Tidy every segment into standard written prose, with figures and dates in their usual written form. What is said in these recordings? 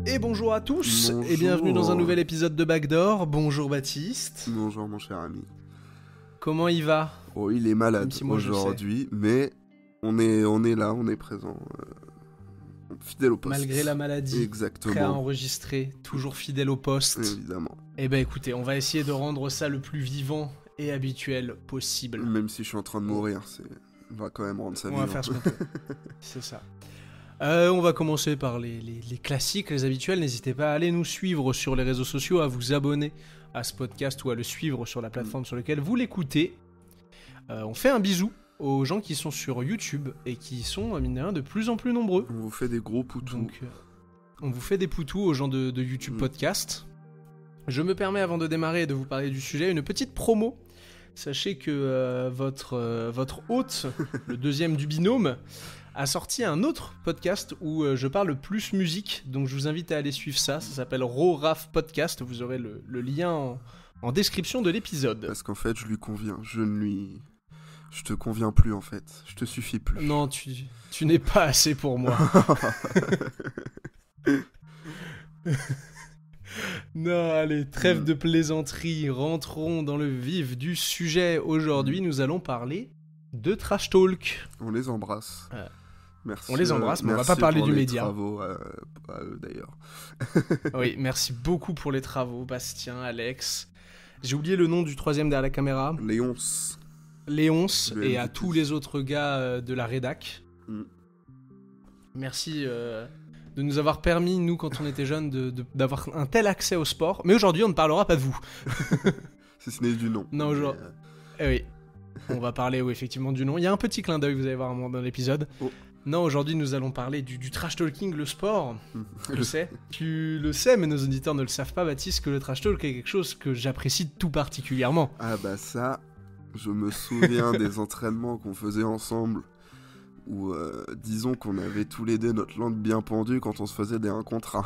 Et bonjour à tous, Bonjour. et bienvenue dans un nouvel épisode de Backdoor. Bonjour Baptiste. Bonjour mon cher ami. Comment il va? Oh, il est malade Même si moi, je aujourd'hui, mais on est là, on est présent. Fidèle au poste. Malgré la maladie, Exactement. prêt à enregistrer, toujours fidèle au poste. Évidemment. Eh ben écoutez, on va essayer de rendre ça le plus vivant et habituel possible. Même si je suis en train de mourir, on va quand même rendre ça On vivant. va faire ce qu'on peut. C'est ça. On va commencer par les classiques, les habituels. N'hésitez pas à aller nous suivre sur les réseaux sociaux, à vous abonner à ce podcast ou à le suivre sur la plateforme sur laquelle vous l'écoutez. On fait un bisou aux gens qui sont sur YouTube et qui sont, mine de rien, de plus en plus nombreux. On vous fait des gros poutous. Donc, on vous fait des poutous aux gens de YouTube Podcast. Je me permets, avant de démarrer et de vous parler du sujet, une petite promo. Sachez que votre hôte, le deuxième du binôme, a sorti un autre podcast où je parle plus musique. Donc je vous invite à aller suivre ça. Ça s'appelle RoRaf Podcast. Vous aurez le lien en description de l'épisode. Parce qu'en fait, je lui conviens. Je te conviens plus en fait. Je te suffis plus. Non, tu n'es pas assez pour moi. Non, allez, trêve de plaisanterie, rentrons dans le vif du sujet. Aujourd'hui, nous allons parler de Trash Talk. On les embrasse. Merci. On les embrasse, mais on va merci pas parler pour du les média. Travaux à eux d'ailleurs. Oui, merci beaucoup pour les travaux, Bastien, Alex. J'ai oublié le nom du troisième derrière la caméra. Léonce. Léonce, Le et à MVP. tous les autres gars de la rédac. Mm. Merci de nous avoir permis, nous, quand on était jeunes, d'avoir un tel accès au sport. Mais aujourd'hui, on ne parlera pas de vous. Si ce n'est du nom. Non, aujourd'hui. Eh oui, on va parler effectivement du nom. Il y a un petit clin d'œil, vous allez voir un moment dans l'épisode. Oh. Non, aujourd'hui, nous allons parler du trash talking, le sport. Je Je sais. Tu le sais, mais nos auditeurs ne le savent pas, Baptiste, que le trash talk est quelque chose que j'apprécie tout particulièrement. Ah bah ça, je me souviens des entraînements qu'on faisait ensemble, où disons qu'on avait tous les deux notre langue bien pendue quand on se faisait des 1 contre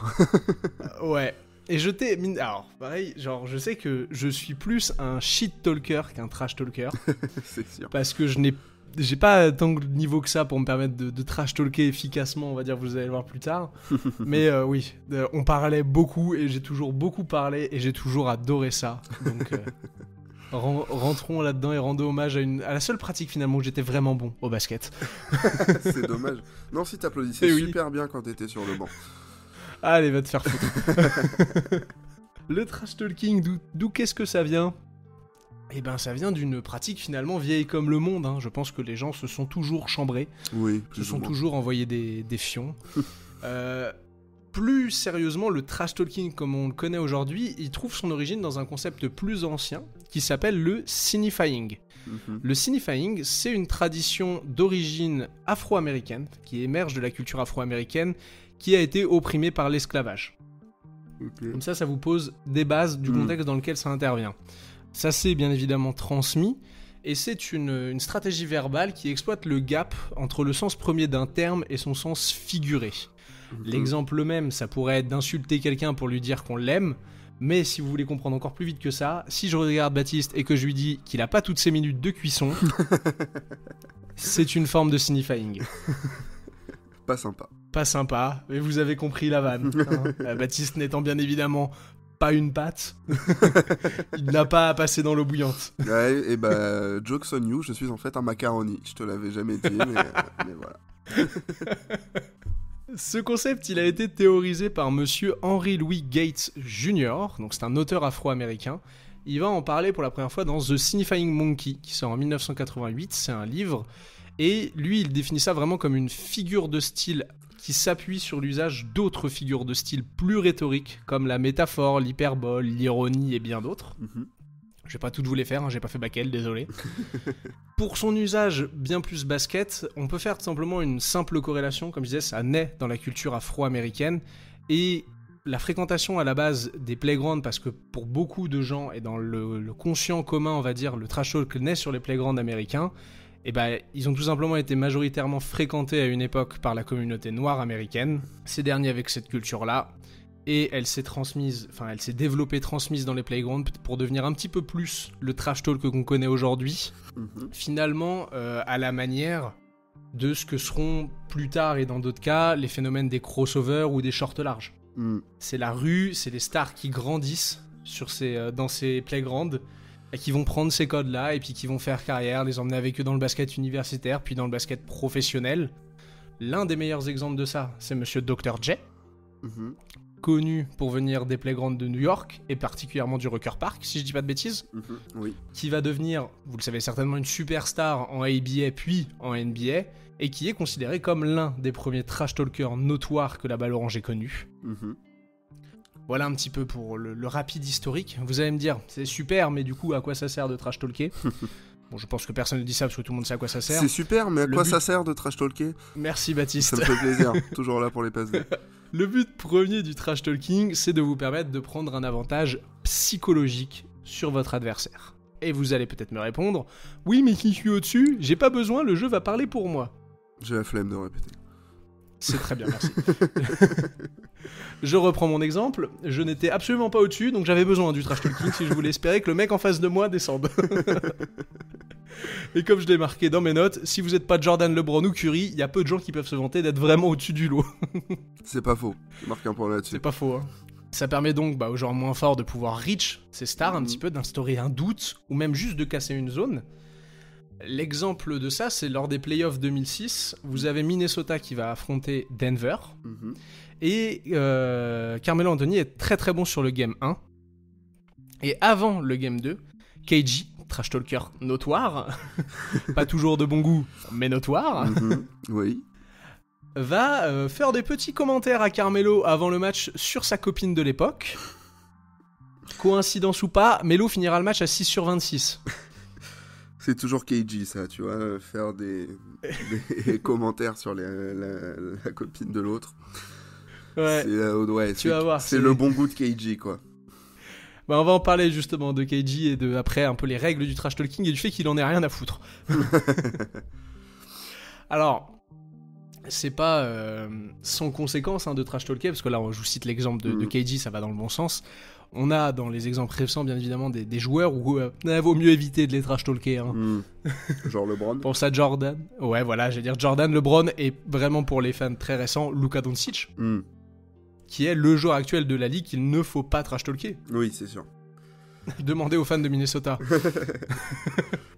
1. Ouais. Et je t'ai... Alors, pareil, genre, je sais que je suis plus un shit talker qu'un trash talker, C'est sûr. parce que j'ai pas tant de niveau que ça pour me permettre de trash talker efficacement, on va dire, vous allez le voir plus tard. Mais oui, on parlait beaucoup, et j'ai toujours beaucoup parlé, et j'ai toujours adoré ça. Donc... rentrons là-dedans et rendons hommage à la seule pratique finalement où j'étais vraiment bon au basket. C'est dommage. Non, si t'applaudissais Eh oui. super bien quand t'étais sur le banc. Allez, va te faire foutre. Le trash talking, d'où qu'est-ce que ça vient? Eh ben, ça vient d'une pratique finalement vieille comme le monde. Hein. Je pense que les gens se sont toujours chambrés, Oui, se plus ou sont moins. toujours envoyés des fions. Plus sérieusement, le trash talking comme on le connaît aujourd'hui, il trouve son origine dans un concept plus ancien qui s'appelle le signifying. Mhm. Le signifying, c'est une tradition d'origine afro-américaine qui émerge de la culture afro-américaine qui a été opprimée par l'esclavage. Ok. Comme ça vous pose des bases du contexte dans lequel ça intervient. Ça s'est bien évidemment transmis, et c'est une stratégie verbale qui exploite le gap entre le sens premier d'un terme et son sens figuré. L'exemple même, ça pourrait être d'insulter quelqu'un pour lui dire qu'on l'aime, mais si vous voulez comprendre encore plus vite que ça, si je regarde Baptiste et que je lui dis qu'il a pas toutes ses minutes de cuisson, c'est une forme de signifying. Pas sympa. Pas sympa, mais vous avez compris la vanne. Hein. Baptiste n'étant bien évidemment pas une pâte, il n'a pas à passer dans l'eau bouillante. Ouais, et bah, jokes on you, je suis en fait un macaroni. Je te l'avais jamais dit, mais voilà. Ce concept, il a été théorisé par monsieur Henry Louis Gates Jr., donc c'est un auteur afro-américain. Il va en parler pour la première fois dans The Signifying Monkey, qui sort en 1988, c'est un livre, et lui, il définit ça vraiment comme une figure de style qui s'appuie sur l'usage d'autres figures de style plus rhétoriques, comme la métaphore, l'hyperbole, l'ironie et bien d'autres. Mhm. Je vais pas toutes vous les faire, hein, j'ai pas fait bac L, désolé. Pour son usage bien plus basket, on peut faire tout simplement une simple corrélation. Comme je disais, ça naît dans la culture afro-américaine. Et la fréquentation à la base des playgrounds, parce que pour beaucoup de gens, et dans le conscient commun, on va dire, le trash talk naît sur les playgrounds américains, et ben, ils ont tout simplement été majoritairement fréquentés à une époque par la communauté noire américaine. Ces derniers avec cette culture-là. Et elle s'est développée, transmise dans les playgrounds pour devenir un petit peu plus le trash talk qu'on connaît aujourd'hui. Finalement, à la manière de ce que seront plus tard et dans d'autres cas les phénomènes des crossovers ou des shorts larges. C'est la rue, c'est les stars qui grandissent dans ces playgrounds et qui vont prendre ces codes-là et puis qui vont faire carrière, les emmener avec eux dans le basket universitaire, puis dans le basket professionnel. L'un des meilleurs exemples de ça, c'est Monsieur Dr. J, connu pour venir des playgrounds de New York et particulièrement du Rucker Park, si je dis pas de bêtises, Oui. qui va devenir, vous le savez certainement, une superstar en ABA puis en NBA et qui est considéré comme l'un des premiers trash talkers notoires que la balle orange ait connu. Voilà un petit peu pour le rapide historique. Vous allez me dire, c'est super, mais du coup, à quoi ça sert de trash talker? Bon, je pense que personne ne dit ça parce que tout le monde sait à quoi ça sert. C'est super, mais à quoi ça sert de trash talker? Merci Baptiste. Ça me fait plaisir, toujours là pour les passes. Le but premier du trash talking, c'est de vous permettre de prendre un avantage psychologique sur votre adversaire. Et vous allez peut-être me répondre, oui mais qui suis au-dessus, j'ai pas besoin, le jeu va parler pour moi. J'ai la flemme de répéter. C'est très bien, merci. Je reprends mon exemple, je n'étais absolument pas au-dessus, donc j'avais besoin du trash talking si je voulais espérer que le mec en face de moi descende. Et comme je l'ai marqué dans mes notes, si vous n'êtes pas Jordan, LeBron ou Curry, il y a peu de gens qui peuvent se vanter d'être vraiment au-dessus du lot. C'est pas faux, je marque un point là-dessus. C'est pas faux, hein. Ça permet donc aux joueurs moins forts de pouvoir reach ces stars un petit peu, d'instaurer un doute, ou même juste de casser une zone. L'exemple de ça, c'est lors des playoffs 2006, vous avez Minnesota qui va affronter Denver, et Carmelo Anthony est très très bon sur le game 1, et avant le game 2, KG, trash talker notoire, pas toujours de bon goût, mais notoire, oui, va faire des petits commentaires à Carmelo avant le match sur sa copine de l'époque. Coïncidence ou pas, Melo finira le match à 6/26. C'est toujours KG ça, tu vois, faire des commentaires sur la copine de l'autre. Ouais, tu vas voir. C'est le bon goût de KG, quoi. On va en parler justement de KG et de après un peu les règles du trash talking et du fait qu'il en ait rien à foutre. Alors, c'est pas sans conséquence de trash talker, parce que là je vous cite l'exemple de KG, ça va dans le bon sens. On a dans les exemples récents bien évidemment des joueurs où vaut mieux éviter de les trash talker. Genre LeBron. Pense à Jordan. Ouais voilà, j'allais dire Jordan, LeBron et vraiment pour les fans très récents, Luka Doncic. Qui est le joueur actuel de la ligue qu'il ne faut pas trash talker. Oui, c'est sûr. Demandez aux fans de Minnesota.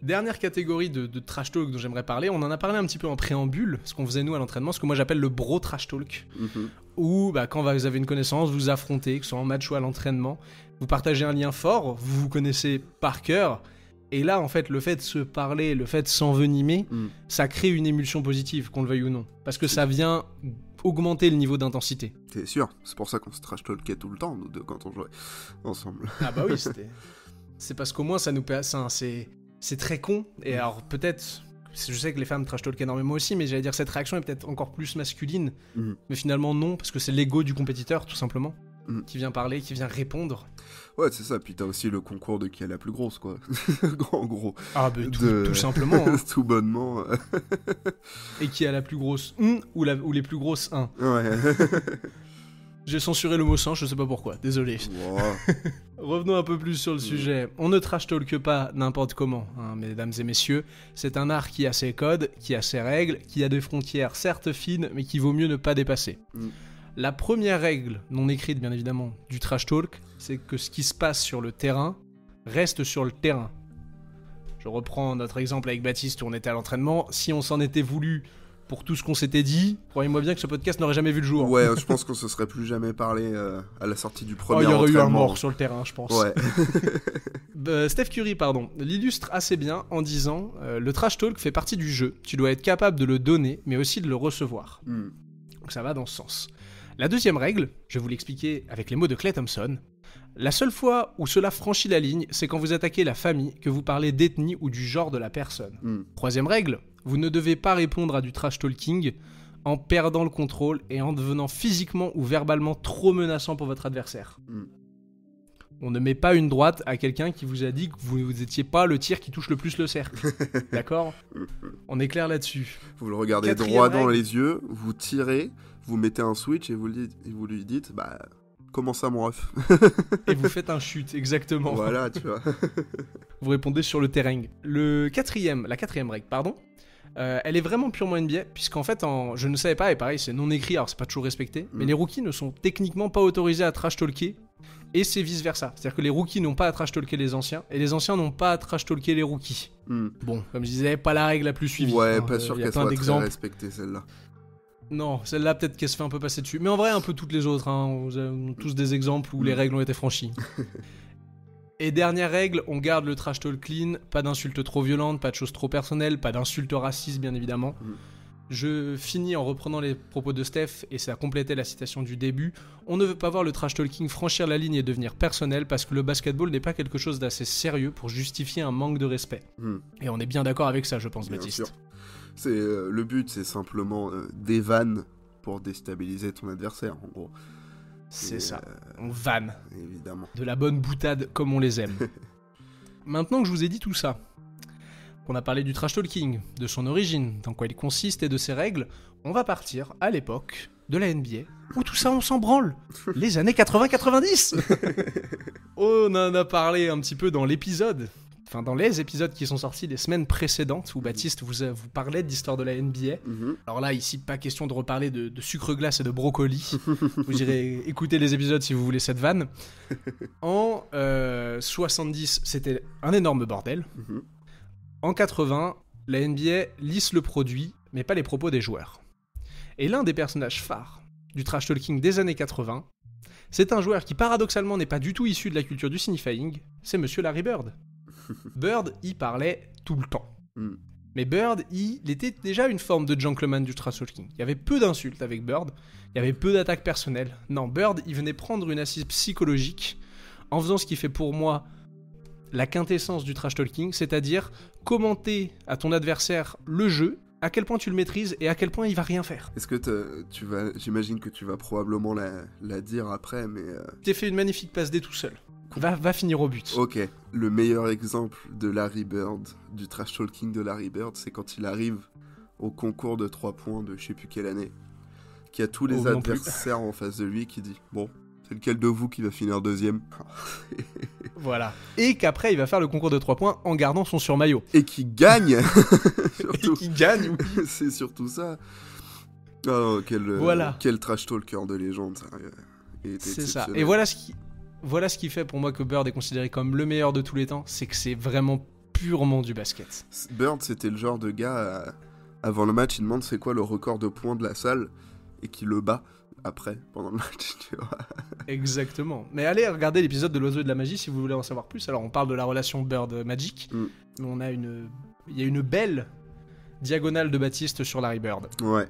Dernière catégorie de trash talk dont j'aimerais parler, on en a parlé un petit peu en préambule, ce qu'on faisait nous à l'entraînement, ce que moi j'appelle le bro trash talk. Où quand vous avez une connaissance, vous affrontez, que ce soit en match ou à l'entraînement, vous partagez un lien fort, vous vous connaissez par cœur, et là en fait le fait de se parler, le fait de s'envenimer, ça crée une émulsion positive, qu'on le veuille ou non. Parce que ça vient augmenter le niveau d'intensité. C'est sûr, c'est pour ça qu'on se trash talkait tout le temps, nous deux, quand on jouait ensemble. Ah bah oui, c'est parce qu'au moins ça nous c'est très con, et alors peut-être, je sais que les femmes trash talk énormément aussi, mais j'allais dire cette réaction est peut-être encore plus masculine, mais finalement non, parce que c'est l'ego du compétiteur tout simplement, qui vient parler, qui vient répondre. Ouais, c'est ça, puis t'as aussi le concours de qui est la plus grosse, quoi. En gros. Ah bah tout simplement. Tout bonnement. Et qui a la plus grosse ou les plus grosses 1. Ouais. J'ai censuré le mot sang, je sais pas pourquoi, désolé. Wow. Revenons un peu plus sur le sujet. On ne trash talk pas n'importe comment, mesdames et messieurs. C'est un art qui a ses codes, qui a ses règles, qui a des frontières certes fines, mais qui vaut mieux ne pas dépasser. La première règle, non écrite bien évidemment, du trash talk, c'est que ce qui se passe sur le terrain reste sur le terrain. Je reprends notre exemple avec Baptiste où on était à l'entraînement. Si on s'en était voulu pour tout ce qu'on s'était dit, croyez-moi bien que ce podcast n'aurait jamais vu le jour. Ouais, je pense qu'on se serait plus jamais parlé à la sortie du premier entraînement. Il y aurait eu un mort hein. sur le terrain, je pense. Ouais. Steph Curry, l'illustre assez bien en disant le trash talk fait partie du jeu. Tu dois être capable de le donner, mais aussi de le recevoir. Donc ça va dans ce sens. La deuxième règle, je vais vous l'expliquer avec les mots de Klay Thompson. La seule fois où cela franchit la ligne, c'est quand vous attaquez la famille, que vous parlez d'ethnie ou du genre de la personne. Troisième règle, vous ne devez pas répondre à du trash talking en perdant le contrôle et en devenant physiquement ou verbalement trop menaçant pour votre adversaire. On ne met pas une droite à quelqu'un qui vous a dit que vous n'étiez pas le tir qui touche le plus le cercle. D'accord ? On est clair là-dessus. Vous le regardez droit dans les yeux, vous tirez, vous mettez un switch et vous lui dites comment ça mon ref ? Et vous faites un shoot, exactement. Voilà, tu vois. Vous répondez sur le terrain. La quatrième règle, Elle est vraiment purement NBA, puisqu'en fait, je ne savais pas, et pareil, c'est non écrit, alors c'est pas toujours respecté, mais les rookies ne sont techniquement pas autorisés à trash-talker, et c'est vice-versa. C'est-à-dire que les rookies n'ont pas à trash-talker les anciens, et les anciens n'ont pas à trash-talker les rookies. Bon, comme je disais, pas la règle la plus suivie. Ouais, pas sûr qu'elle soit très respectée, celle-là. Non, celle-là, peut-être qu'elle se fait un peu passer dessus. Mais en vrai, un peu toutes les autres, hein. On a tous des exemples où les règles ont été franchies. Et dernière règle, on garde le trash talk clean, pas d'insultes trop violentes, pas de choses trop personnelles, pas d'insultes racistes bien évidemment. Je finis en reprenant les propos de Steph, et ça a complété la citation du début. On ne veut pas voir le trash talking franchir la ligne et devenir personnel, parce que le basketball n'est pas quelque chose d'assez sérieux pour justifier un manque de respect. Et on est bien d'accord avec ça, je pense, bien Baptiste. Sûr. Le but, c'est simplement des vannes pour déstabiliser ton adversaire, en gros. C'est ça, on vanne. Évidemment. De la bonne boutade comme on les aime. Maintenant que je vous ai dit tout ça, qu'on a parlé du trash talking, de son origine, dans quoi il consiste et de ses règles, on va partir à l'époque de la NBA, où tout ça on s'en branle. Les années 80-90. On en a parlé un petit peu dans l'épisode. Enfin, dans les épisodes qui sont sortis les semaines précédentes, où Baptiste vous parlait de l'histoire de la NBA. Alors là, ici, pas question de reparler de sucre glace et de brocoli. Vous irez écouter les épisodes si vous voulez cette vanne. En 70, c'était un énorme bordel. En 80, la NBA lisse le produit, mais pas les propos des joueurs. Et l'un des personnages phares du trash talking des années 80, c'est un joueur qui paradoxalement n'est pas du tout issu de la culture du signifying, c'est Monsieur Larry Bird. Bird, il parlait tout le temps. Mais Bird, il était déjà une forme de gentleman du trash talking. Il y avait peu d'insultes avec Bird, il y avait peu d'attaques personnelles. Non, Bird, il venait prendre une assise psychologique en faisant ce qui fait pour moi la quintessence du trash talking, c'est-à-dire commenter à ton adversaire le jeu, à quel point tu le maîtrises et à quel point il va rien faire. Est-ce que j'imagine que tu vas probablement la dire après, mais... T'es fait une magnifique passe D tout seul. Va finir au but. Ok, le meilleur exemple de Larry Bird, du trash talking de Larry Bird, c'est quand il arrive au concours de 3 points de je sais plus quelle année, qui a tous les adversaires en face de lui qui dit « Bon, c'est lequel de vous qui va finir deuxième ?» Voilà. Et qu'après, il va faire le concours de 3 points en gardant son surmaillot. Et qui gagne. Surtout. Et qui gagne, oui. C'est surtout ça. Oh, quel trash talker de légende, ça. C'est ça. Et voilà ce qui fait pour moi que Bird est considéré comme le meilleur de tous les temps, c'est que c'est vraiment purement du basket. Bird, c'était le genre de gars, avant le match, il demande c'est quoi le record de points de la salle, et qui le bat après, pendant le match, tu vois. Exactement. Mais allez regarder l'épisode de l'Oiseau et de la Magie si vous voulez en savoir plus. Alors on parle de la relation Bird-Magic, mais il y a une belle diagonale de Baptiste sur Larry Bird. Ouais.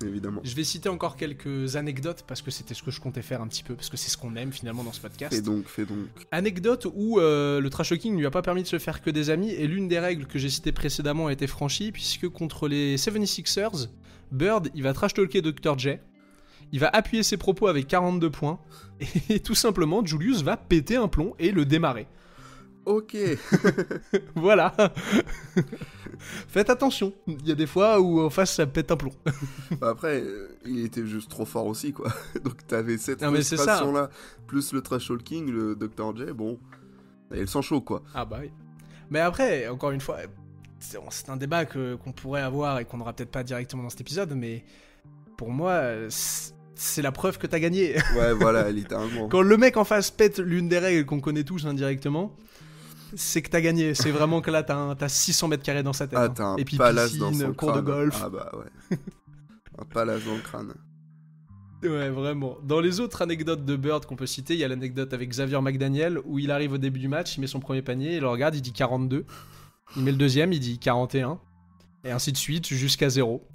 Évidemment. Je vais citer encore quelques anecdotes parce que c'était ce que je comptais faire un petit peu, parce que c'est ce qu'on aime finalement dans ce podcast. Fais donc. Anecdote où le trash talking ne lui a pas permis de se faire que des amis, et l'une des règles que j'ai citées précédemment a été franchie, puisque contre les 76ers, Bird, il va trash talker Dr. J, il va appuyer ses propos avec 42 points, et tout simplement, Julius va péter un plomb et le démarrer. Ok. Voilà. Faites attention. Il y a des fois où en face ça pète un plomb. Après, il était juste trop fort aussi, quoi. Donc t'avais cette frustration-là, plus le trash talking, le Dr. J, bon, il y a le sang chaud, quoi. Ah bah oui. Mais après, encore une fois, c'est un débat qu'on pourrait avoir et qu'on n'aura peut-être pas directement dans cet épisode, mais pour moi, c'est la preuve que t'as gagné. Ouais, voilà, littéralement. Quand le mec en face pète l'une des règles qu'on connaît tous indirectement, c'est que t'as gagné. C'est vraiment que là, t'as 600 mètres carrés dans sa tête. Ah, t'as un et puis palace piscine, dans son cours crâne. de golf. Ah bah ouais. Un palace dans le crâne. Ouais, vraiment. Dans les autres anecdotes de Bird qu'on peut citer, il y a l'anecdote avec Xavier McDaniel, où il arrive au début du match, il met son premier panier, il le regarde, il dit 42. Il met le deuxième, il dit 41. Et ainsi de suite, jusqu'à 0.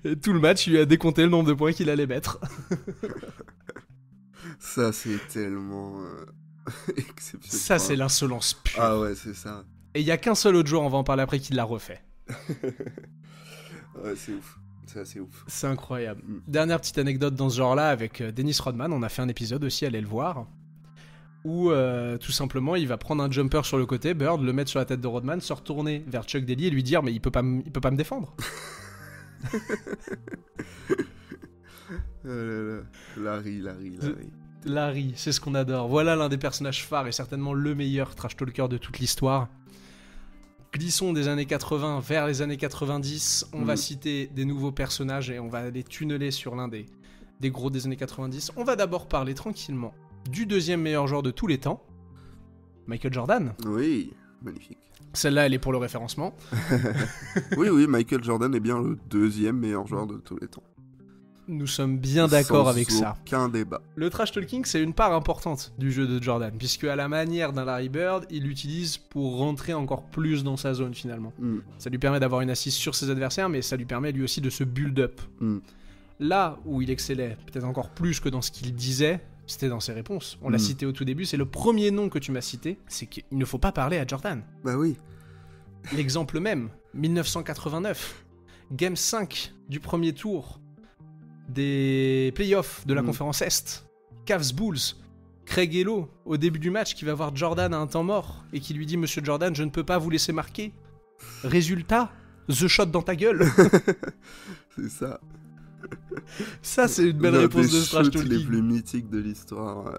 Et tout le match, il lui a décompté le nombre de points qu'il allait mettre. Ça, c'est tellement exceptionnel. Ça, c'est l'insolence pure. Ah ouais, c'est ça. Et il y a qu'un seul autre joueur, on va en parler après, qui l'a refait. Ouais, c'est ouf. C'est assez ouf. C'est incroyable. Dernière petite anecdote dans ce genre-là avec Dennis Rodman, on a fait un épisode aussi, allez le voir, où tout simplement il va prendre un jumper sur le côté, Bird, le mettre sur la tête de Rodman, se retourner vers Chuck Daly et lui dire mais il peut pas me défendre. Larry, c'est ce qu'on adore. Voilà l'un des personnages phares et certainement le meilleur trash talker de toute l'histoire. glissons des années 80 vers les années 90. On va citer des nouveaux personnages et on va aller tunneler sur l'un des gros des années 90. On va d'abord parler tranquillement du deuxième meilleur joueur de tous les temps, Michael Jordan. Oui, magnifique. Celle-là, elle est pour le référencement. Oui, Michael Jordan est bien le deuxième meilleur joueur de tous les temps. Nous sommes bien d'accord avec ça. Sans aucun débat. Le trash talking, c'est une part importante du jeu de Jordan, puisque à la manière d'un Larry Bird, il l'utilise pour rentrer encore plus dans sa zone finalement. Ça lui permet d'avoir une assise sur ses adversaires, mais ça lui permet lui aussi de se build up. Là où il excellait, peut-être encore plus que dans ce qu'il disait, c'était dans ses réponses. On l'a cité au tout début, c'est le premier nom que tu m'as cité, c'est qu'il ne faut pas parler à Jordan. Bah oui. L'exemple même, 1989, Game 5 du premier tour des playoffs de la conférence Est, Cavs Bulls, Craig Hello, au début du match, qui va voir Jordan à un temps mort, et qui lui dit « Monsieur Jordan, je ne peux pas vous laisser marquer. Résultat, the shot dans ta gueule. » C'est ça. Ça, c'est une belle réponse de trash talking. Les plus mythiques de l'histoire.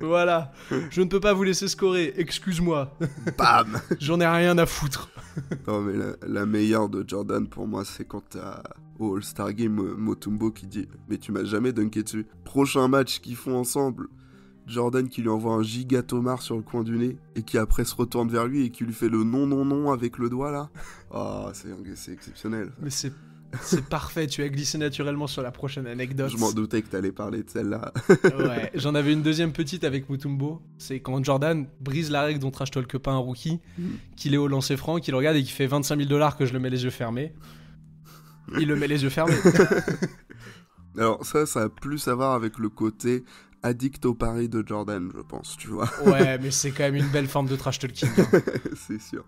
Voilà. Je ne peux pas vous laisser scorer, excuse-moi. Bam. J'en ai rien à foutre. Non, mais la meilleure de Jordan pour moi, c'est quand t'as au All-Star Game Mutombo qui dit « Mais tu m'as jamais dunké dessus. » Prochain match qu'ils font ensemble, Jordan qui lui envoie un giga tomard sur le coin du nez et qui après se retourne vers lui et qui lui fait le non avec le doigt là. Ah, c'est exceptionnel. Mais c'est parfait, tu as glissé naturellement sur la prochaine anecdote. Je m'en doutais que t'allais parler de celle-là. Ouais, j'en avais une deuxième petite avec Mutombo. C'est quand Jordan brise la règle dont trash talk pas un rookie, qu'il est au lancer franc, qu'il regarde et qu'il fait $25,000 que je le mets les yeux fermés. Il le met les yeux fermés. Alors ça a plus à voir avec le côté addict au pari de Jordan, je pense, tu vois. Ouais, mais c'est quand même une belle forme de trash talking. Hein. C'est sûr.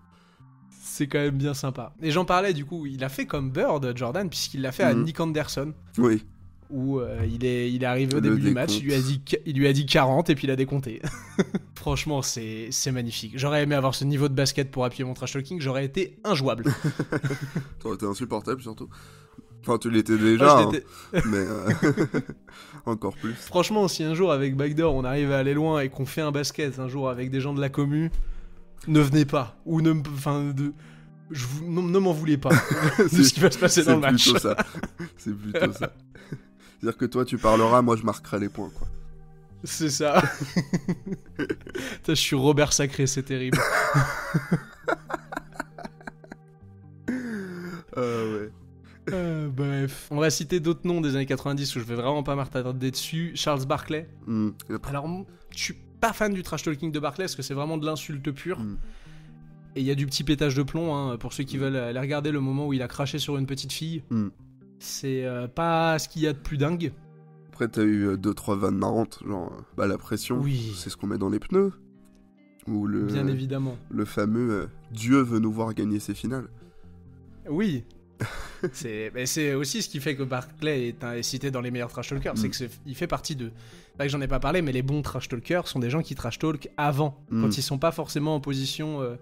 C'est quand même bien sympa. Et j'en parlais du coup, il a fait comme Bird, Jordan, puisqu'il l'a fait à Nick Anderson. Oui. Où il est arrivé au début du match, il lui a dit 40 et puis il a décompté. Franchement, c'est magnifique. J'aurais aimé avoir ce niveau de basket pour appuyer mon trash talking, j'aurais été injouable. T'aurais été insupportable surtout. Enfin, tu l'étais déjà, mais encore plus. Franchement, si un jour avec Backdoor on arrive à aller loin et qu'on fait un basket un jour avec des gens de la commu, ne venez pas. Ou ne m'en voulez pas de ce qui va se passer dans le match. C'est plutôt ça. C'est-à-dire que toi tu parleras, moi je marquerai les points, quoi. C'est ça. Je suis Robert Sacré, c'est terrible. Ouais. Bref, on va citer d'autres noms des années 90 où je vais vraiment pas m'attarder dessus. Charles Barkley. Alors, je suis pas fan du trash talking de Barkley parce que c'est vraiment de l'insulte pure. Et il y a du petit pétage de plomb, hein, pour ceux qui veulent aller regarder le moment où il a craché sur une petite fille. C'est pas ce qu'il y a de plus dingue. Après, t'as eu 2-3 vannes marrantes, genre la pression, c'est ce qu'on met dans les pneus. Ou bien évidemment. Le fameux Dieu veut nous voir gagner ses finales. Oui. c'est aussi ce qui fait que Barkley est cité dans les meilleurs trash talkers, c'est qu'il fait partie de... C'est vrai que j'en ai pas parlé, mais les bons trash talkers sont des gens qui trash talk avant, quand ils sont pas forcément en position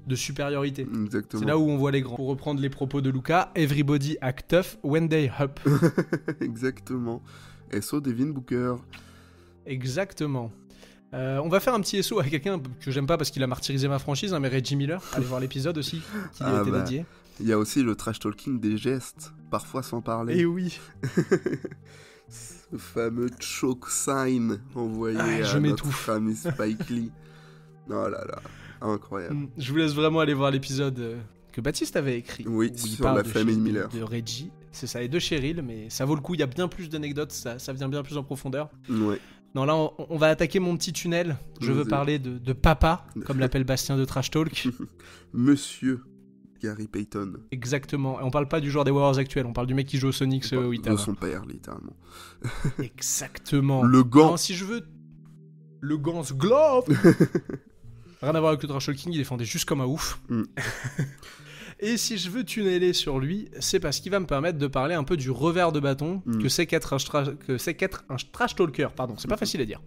de supériorité. Exactement. C'est là où on voit les grands. Pour reprendre les propos de Luka, everybody act tough when they up. Exactement. SO Devin Booker. Exactement. On va faire un petit SO à quelqu'un que j'aime pas parce qu'il a martyrisé ma franchise, mais Reggie Miller. Allez voir l'épisode aussi qui lui a été dédié. Il y a aussi le trash talking des gestes, parfois sans parler. Et oui. Ce fameux choke sign envoyé à notre ami Spike Lee. Oh là là, incroyable. Je vous laisse vraiment aller voir l'épisode que Baptiste avait écrit. Oui, sur la famille Miller. De Reggie, c'est ça, et de Cheryl, mais ça vaut le coup, il y a bien plus d'anecdotes, ça vient bien plus en profondeur. Ouais. Non, là, on va attaquer mon petit tunnel. Je veux parler de papa, comme l'appelle Bastien de Trash Talk. Monsieur Gary Payton. Exactement. Et on parle pas du joueur des Warriors actuel, on parle du mec qui joue au Sonics au Ottawa. De son père, littéralement. Exactement. Le gant. Non, si je veux... Le gant, ce glove. Rien à voir avec le trash talking, il défendait juste comme un ouf. Et si je veux tunneler sur lui, c'est parce qu'il va me permettre de parler un peu du revers de bâton que c'est qu'être un trash talker. Pardon, c'est pas facile à dire.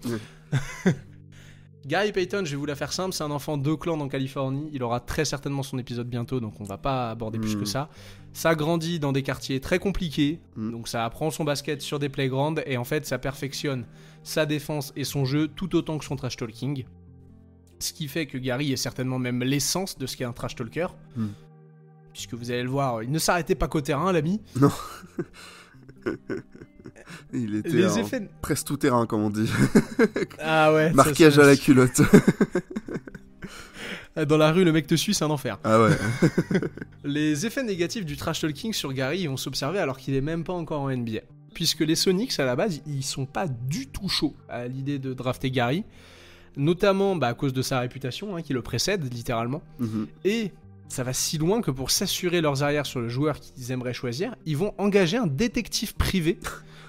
Gary Payton, je vais vous la faire simple, c'est un enfant d'Oakland en Californie. Il aura très certainement son épisode bientôt, donc on va pas aborder plus que ça. Ça grandit dans des quartiers très compliqués, donc ça apprend son basket sur des playgrounds, et en fait ça perfectionne sa défense et son jeu tout autant que son trash talking. Ce qui fait que Gary est certainement même l'essence de ce qu'est un trash talker. Puisque vous allez le voir, il ne s'arrêtait pas qu'au terrain, l'ami. Non. Il était presque tout terrain, comme on dit. Ah ouais. Marquage à la culotte. Dans la rue, le mec te suit, c'est un enfer. Ah ouais. Les effets négatifs du trash talking sur Gary vont s'observer alors qu'il est même pas encore en NBA. Puisque les Sonics, à la base, ils sont pas du tout chauds à l'idée de drafter Gary. Notamment à cause de sa réputation, qui le précède, littéralement. Et ça va si loin que pour s'assurer leurs arrières sur le joueur qu'ils aimeraient choisir, ils vont engager un détective privé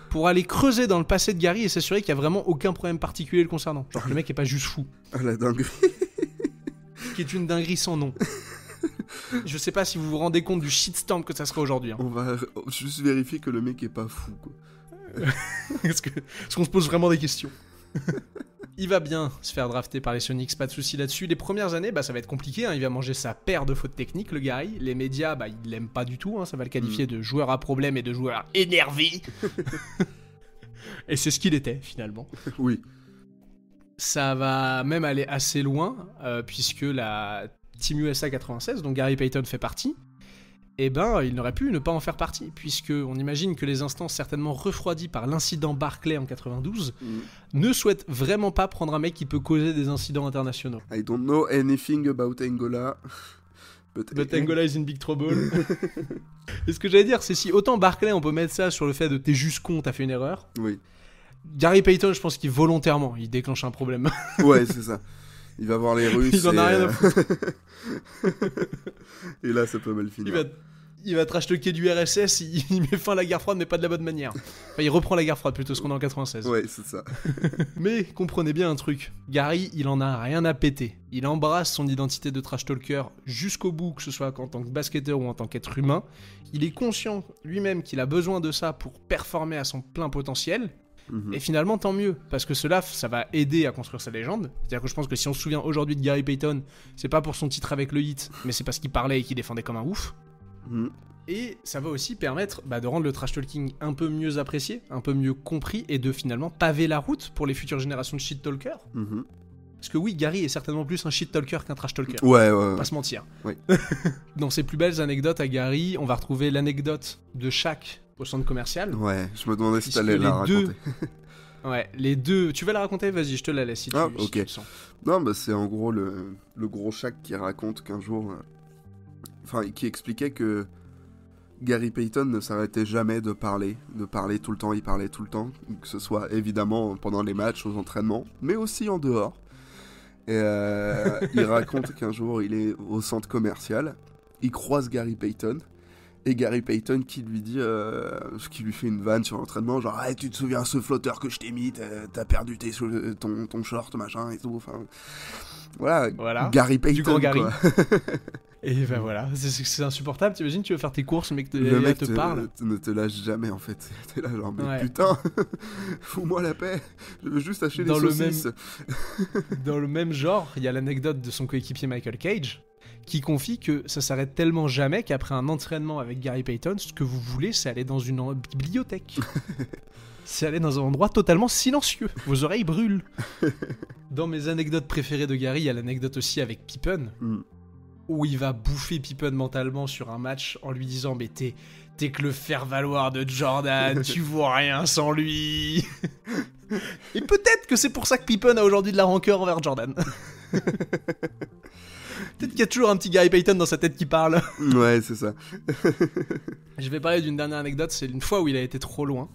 pour aller creuser dans le passé de Gary et s'assurer qu'il n'y a vraiment aucun problème particulier le concernant. Genre que le mec est pas juste fou. Ah, la dinguerie. Qui est une dinguerie sans nom. Je sais pas si vous vous rendez compte du shitstorm que ça serait aujourd'hui. On va juste vérifier que le mec est pas fou, quoi. Est-ce qu'on se pose vraiment des questions? Il va bien se faire drafter par les Sonics, pas de soucis là-dessus. Les premières années, ça va être compliqué, il va manger sa paire de fautes techniques, le Gary. Les médias, ils l'aiment pas du tout, ça va le qualifier de joueur à problème et de joueur énervé. Et c'est ce qu'il était, finalement. Oui. Ça va même aller assez loin, puisque la Team USA 96, dont Gary Payton fait partie, il n'aurait pu ne pas en faire partie, puisqu'on imagine que les instances certainement refroidies par l'incident Barclay en 92 ne souhaitent vraiment pas prendre un mec qui peut causer des incidents internationaux. I don't know anything about Angola. But Angola is in big trouble. Et ce que j'allais dire, c'est si autant Barclay on peut mettre ça sur le fait de t'es juste con, t'as fait une erreur. Oui. Gary Payton, je pense qu'il volontairement, il déclenche un problème. Ouais, c'est ça. Il va voir les Russes. Il en a rien à foutre. Et là, ça peut mal finir. Il va trash-talker du RSS, il met fin à la guerre froide, mais pas de la bonne manière. Enfin, il reprend la guerre froide plutôt, ce qu'on est en 96. Ouais, c'est ça. Mais comprenez bien un truc. Gary, il en a rien à péter. Il embrasse son identité de trash-talker jusqu'au bout, que ce soit en tant que basketteur ou en tant qu'être humain. Il est conscient lui-même qu'il a besoin de ça pour performer à son plein potentiel. Et finalement, tant mieux, parce que cela, ça va aider à construire sa légende. C'est-à-dire que je pense que si on se souvient aujourd'hui de Gary Payton, c'est pas pour son titre avec le Heat, mais c'est parce qu'il parlait et qu'il défendait comme un ouf. Et ça va aussi permettre de rendre le trash talking un peu mieux apprécié, un peu mieux compris, et de finalement paver la route pour les futures générations de shit talkers. Parce que oui, Gary est certainement plus un shit talker qu'un trash talker. Ouais. Pas se mentir. Oui. Dans ses plus belles anecdotes à Gary, on va retrouver l'anecdote de Shaq au centre commercial. Ouais, je me demandais si t'allais la raconter. Ouais, les deux... Tu vas la raconter? Vas-y, je te la laisse si tu le sens. Non, c'est en gros le gros Shaq qui raconte qu'un jour... qui expliquait que Gary Payton ne s'arrêtait jamais de parler tout le temps, il parlait tout le temps, que ce soit évidemment pendant les matchs, aux entraînements, mais aussi en dehors. Et il raconte qu'un jour, il est au centre commercial, il croise Gary Payton, et Gary Payton qui lui dit, qui lui fait une vanne sur l'entraînement, genre hey, tu te souviens ce flotteur que je t'ai mis, t'as perdu ton short, machin et tout, enfin... Voilà. Gary Payton, du grand Gary. Quoi. Et voilà, c'est insupportable. T'imagines, tu veux faire tes courses, le mec te parle. Ne te lâche jamais en fait. T'es là genre, mais putain, fous-moi la paix. Je veux juste acheter des saucisses. Dans le même genre, il y a l'anecdote de son coéquipier Michael Cage, qui confie que ça s'arrête tellement jamais qu'après un entraînement avec Gary Payton, ce que vous voulez, c'est aller dans une bibliothèque. C'est aller dans un endroit totalement silencieux. Vos oreilles brûlent. Dans mes anecdotes préférées de Gary, il y a l'anecdote aussi avec Pippen, où il va bouffer Pippen mentalement sur un match en lui disant « Mais t'es que le faire-valoir de Jordan, tu vois rien sans lui !» Et peut-être que c'est pour ça que Pippen a aujourd'hui de la rancœur envers Jordan. Peut-être qu'il y a toujours un petit Gary Payton dans sa tête qui parle. Ouais, c'est ça. Je vais parler d'une dernière anecdote, c'est une fois où il a été trop loin.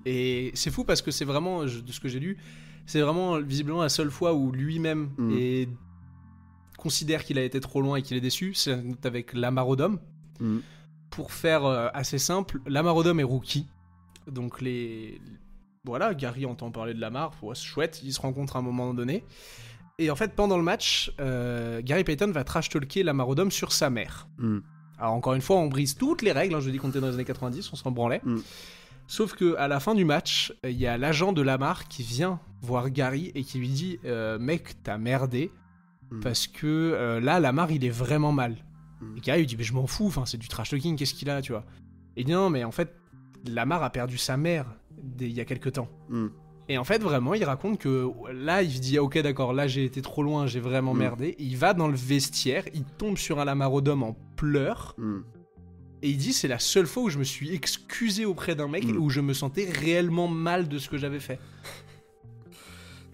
Et c'est fou parce que c'est vraiment, de ce que j'ai lu, c'est vraiment visiblement la seule fois où lui-même considère qu'il a été trop loin et qu'il est déçu. C'est avec Lamar Odom. Pour faire assez simple, Lamar Odom est rookie. Donc voilà, Gary entend parler de Lamar, c'est chouette, ils se rencontrent à un moment donné. Et en fait, pendant le match, Gary Payton va trash-talker Lamar Odom sur sa mère. Alors encore une fois, on brise toutes les règles, je dis qu'on était dans les années 90, on s'en branlait. Sauf qu'à la fin du match, il y a l'agent de Lamar qui vient voir Gary et qui lui dit mec, t'as merdé, parce que là, Lamar, il est vraiment mal. Et Gary lui dit mais je m'en fous, c'est du trash talking, qu'est-ce qu'il a, tu vois. Et il dit non, mais en fait, Lamar a perdu sa mère il y a quelque temps. Et en fait, vraiment, il raconte que là, il se dit ok, d'accord, là j'ai été trop loin, j'ai vraiment merdé. Il va dans le vestiaire, il tombe sur un lamarodome en pleurs. Et il dit c'est la seule fois où je me suis excusé auprès d'un mec où je me sentais réellement mal de ce que j'avais fait.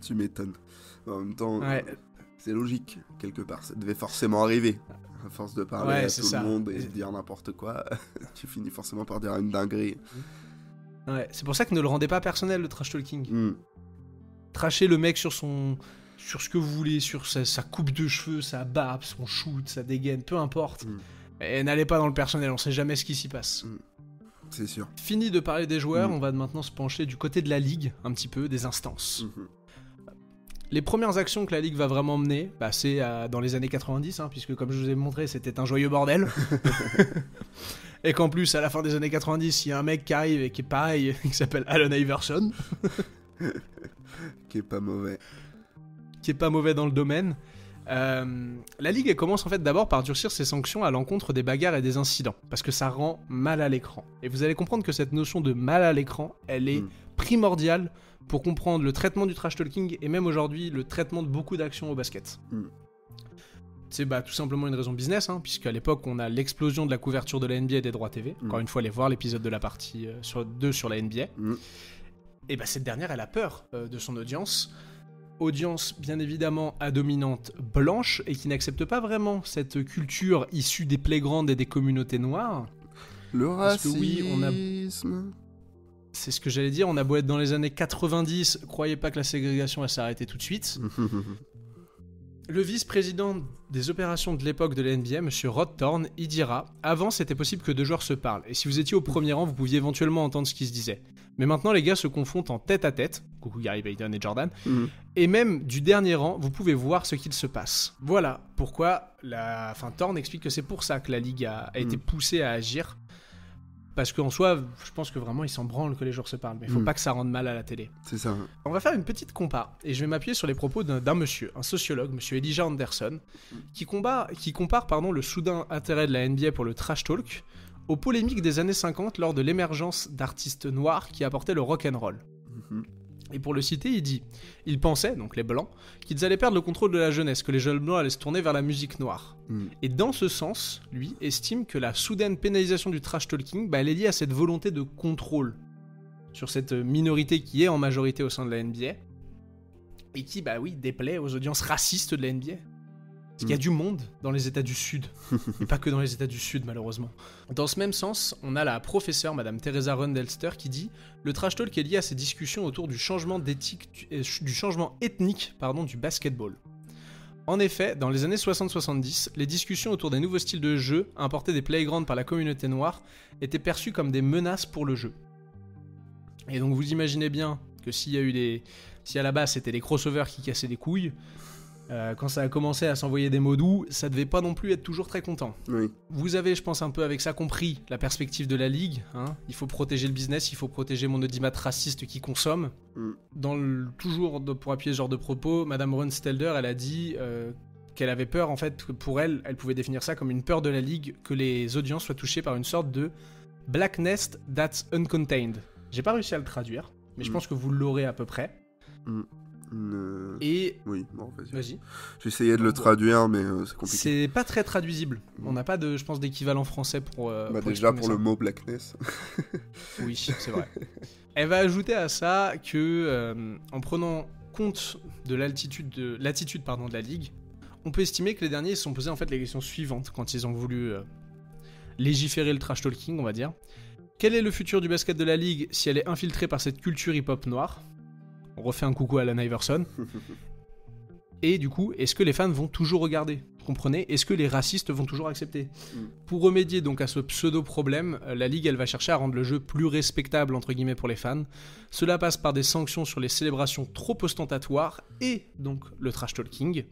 Tu m'étonnes. En même temps, c'est logique, quelque part. Ça devait forcément arriver. À force de parler à tout le monde et de dire n'importe quoi, tu finis forcément par dire une dinguerie. Ouais, c'est pour ça que ne le rendez pas personnel, le trash talking. Trashez le mec sur ce que vous voulez, sur sa coupe de cheveux, sa barbe, son shoot, sa dégaine, peu importe. Et n'allez pas dans le personnel, on sait jamais ce qui s'y passe. C'est sûr. Fini de parler des joueurs, on va maintenant se pencher du côté de la ligue, un petit peu, des instances. Les premières actions que la Ligue va vraiment mener, c'est dans les années 90, puisque comme je vous ai montré, c'était un joyeux bordel. Et qu'en plus, à la fin des années 90, il y a un mec qui arrive et qui est pareil, qui s'appelle Allen Iverson. Qui est pas mauvais. Qui est pas mauvais dans le domaine. La Ligue elle commence en fait d'abord par durcir ses sanctions à l'encontre des bagarres et des incidents, parce que ça rend mal à l'écran. Et vous allez comprendre que cette notion de mal à l'écran, elle est primordiale pour comprendre le traitement du trash talking et même aujourd'hui le traitement de beaucoup d'actions au basket. C'est tout simplement une raison business, puisqu'à l'époque on a l'explosion de la couverture de la NBA et des droits TV. Encore une fois, allez voir l'épisode de la partie 2 sur la NBA. Et cette dernière, elle a peur de son audience. Audience bien évidemment à dominante blanche et qui n'accepte pas vraiment cette culture issue des playgrounds et des communautés noires. Le racisme. C'est ce que j'allais dire, on a beau être dans les années 90, croyez pas que la ségrégation va s'arrêter tout de suite. Le vice-président des opérations de l'époque de la NBA, monsieur Rod Thorne, il dira « Avant, c'était possible que deux joueurs se parlent, et si vous étiez au premier rang, vous pouviez éventuellement entendre ce qui se disait. Mais maintenant, les gars se confrontent en tête-à-tête, coucou Gary Payton et Jordan, et même du dernier rang, vous pouvez voir ce qu'il se passe. » Voilà pourquoi Thorne explique que c'est pour ça que la Ligue a été poussée à agir. Parce qu'en soi, je pense que vraiment, ils s'en branlent que les joueurs se parlent. Mais il faut pas que ça rende mal à la télé. C'est ça. On va faire une petite compa. Et je vais m'appuyer sur les propos d'un monsieur, un sociologue, monsieur Elijah Anderson, qui compare le soudain intérêt de la NBA pour le trash talk aux polémiques des années 50 lors de l'émergence d'artistes noirs qui apportaient le rock'n'roll. Et pour le citer, il dit « Ils pensaient, donc les blancs, qu'ils allaient perdre le contrôle de la jeunesse, que les jeunes blancs allaient se tourner vers la musique noire. Et dans ce sens, lui estime que la soudaine pénalisation du trash talking, elle est liée à cette volonté de contrôle sur cette minorité qui est en majorité au sein de la NBA et qui, déplaît aux audiences racistes de la NBA. Parce qu'il y a du monde dans les États du Sud, et pas que dans les États du Sud malheureusement. Dans ce même sens, on a la professeure, madame Teresa Rundelster, qui dit « Le trash talk est lié à ces discussions autour du changement ethnique du basketball. En effet, dans les années 60-70, les discussions autour des nouveaux styles de jeu importés des playgrounds par la communauté noire étaient perçues comme des menaces pour le jeu. Et donc vous imaginez bien que si à la base c'était les crossovers qui cassaient les couilles, quand ça a commencé à s'envoyer des mots doux, ça devait pas non plus être toujours très content. Oui. Vous avez, je pense, un peu avec ça compris la perspective de la Ligue. Il faut protéger le business, il faut protéger mon audimat raciste qui consomme. Toujours pour appuyer ce genre de propos, Madame Runstelder, elle a dit qu'elle avait peur, en fait, que pour elle pouvait définir ça comme une peur de la Ligue, que les audiences soient touchées par une sorte de blackness that's uncontained. J'ai pas réussi à le traduire, mais je pense que vous l'aurez à peu près. Et... Oui, bon, vas-y. J'essayais de le traduire, mais c'est compliqué. C'est pas très traduisible. On n'a pas je pense, d'équivalent français pour déjà pour le mot blackness. Oui, c'est vrai. Elle va ajouter à ça que, en prenant compte de l'attitude de la Ligue, on peut estimer que les derniers se sont posés en fait les questions suivantes quand ils ont voulu légiférer le trash talking, on va dire. Quel est le futur du basket de la Ligue si elle est infiltrée par cette culture hip-hop noire ? On refait un coucou à Allen Iverson. Et du coup, est-ce que les fans vont toujours regarder ? Vous comprenez ? Est-ce que les racistes vont toujours accepter ? Pour remédier donc à ce pseudo-problème, la Ligue elle va chercher à rendre le jeu plus respectable entre guillemets pour les fans. Cela passe par des sanctions sur les célébrations trop ostentatoires et donc le trash talking.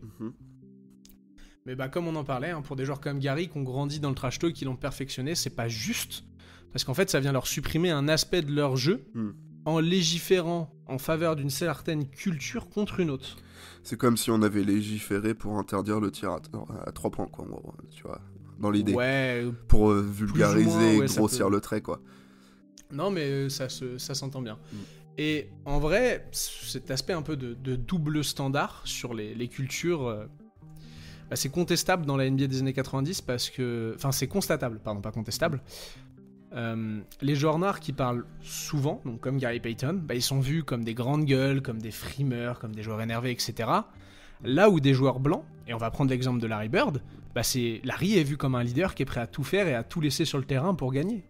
Mais comme on en parlait, pour des joueurs comme Gary qui ont grandi dans le trash talk, qui l'ont perfectionné, c'est pas juste. Parce qu'en fait, ça vient leur supprimer un aspect de leur jeu en légiférant en faveur d'une certaine culture contre une autre. C'est comme si on avait légiféré pour interdire le tir à 3 points, quoi, tu vois, dans l'idée. Ouais. Pour vulgariser et grossir le trait, quoi. Non, mais ça s'entend bien. Et en vrai, cet aspect un peu de double standard sur les cultures, c'est contestable dans la NBA des années 90 parce que... Enfin, c'est constatable, pardon, pas contestable. Les joueurs noirs qui parlent souvent, donc comme Gary Payton, ils sont vus comme des grandes gueules, comme des frimeurs, comme des joueurs énervés, etc. Là où des joueurs blancs, et on va prendre l'exemple de Larry Bird, Larry est vu comme un leader qui est prêt à tout faire et à tout laisser sur le terrain pour gagner.